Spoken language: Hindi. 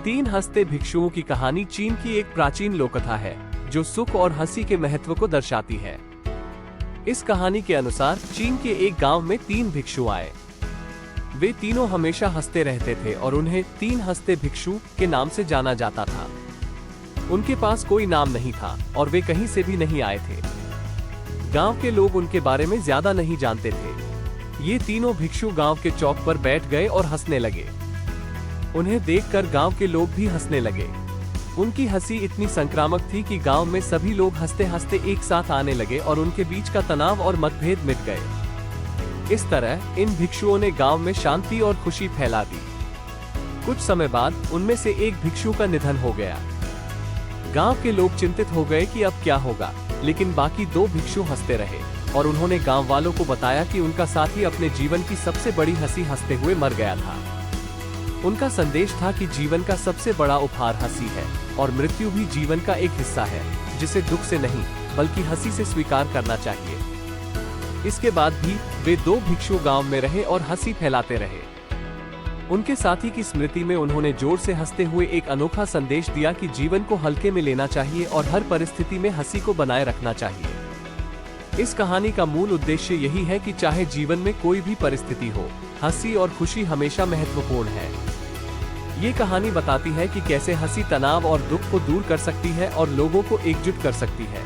तीन हंसते भिक्षुओं की कहानी चीन की एक प्राचीन लोककथा है जो सुख और हंसी के महत्व को दर्शाती है। इस कहानी के अनुसार चीन के एक गांव में तीन भिक्षु आए। वे तीनों हमेशा हंसते रहते थे और उन्हें तीन हंसते भिक्षु के नाम से जाना जाता था। उनके पास कोई नाम नहीं था और वे कहीं से भी नहीं आए थे। गांव के लोग उनके बारे में ज्यादा नहीं जानते थे। ये तीनों भिक्षु गांव के चौक पर बैठ गए और हंसने लगे। उन्हें देखकर गांव के लोग भी हंसने लगे। उनकी हंसी इतनी संक्रामक थी कि गांव में सभी लोग हंसते हंसते एक साथ आने लगे और उनके बीच का तनाव और मतभेद मिट गए। इस तरह इन भिक्षुओं ने गांव में शांति और खुशी फैला दी। कुछ समय बाद उनमें से एक भिक्षु का निधन हो गया। गांव के लोग चिंतित हो गए कि अब क्या होगा, लेकिन बाकी दो भिक्षु हंसते रहे और उन्होंने गांव वालों को बताया कि उनका साथी अपने जीवन की सबसे बड़ी हंसी हंसते हुए मर गया था। उनका संदेश था कि जीवन का सबसे बड़ा उपहार हंसी है और मृत्यु भी जीवन का एक हिस्सा है जिसे दुख से नहीं बल्कि हंसी से स्वीकार करना चाहिए। इसके बाद भी वे दो भिक्षु गांव में रहे और हंसी फैलाते रहे। उनके साथी की स्मृति में उन्होंने जोर से हंसते हुए एक अनोखा संदेश दिया कि जीवन को हल्के में लेना चाहिए और हर परिस्थिति में हंसी को बनाए रखना चाहिए। इस कहानी का मूल उद्देश्य यही है कि चाहे जीवन में कोई भी परिस्थिति हो, हंसी और खुशी हमेशा महत्वपूर्ण है। ये कहानी बताती है कि कैसे हंसी तनाव और दुख को दूर कर सकती है और लोगों को एकजुट कर सकती है।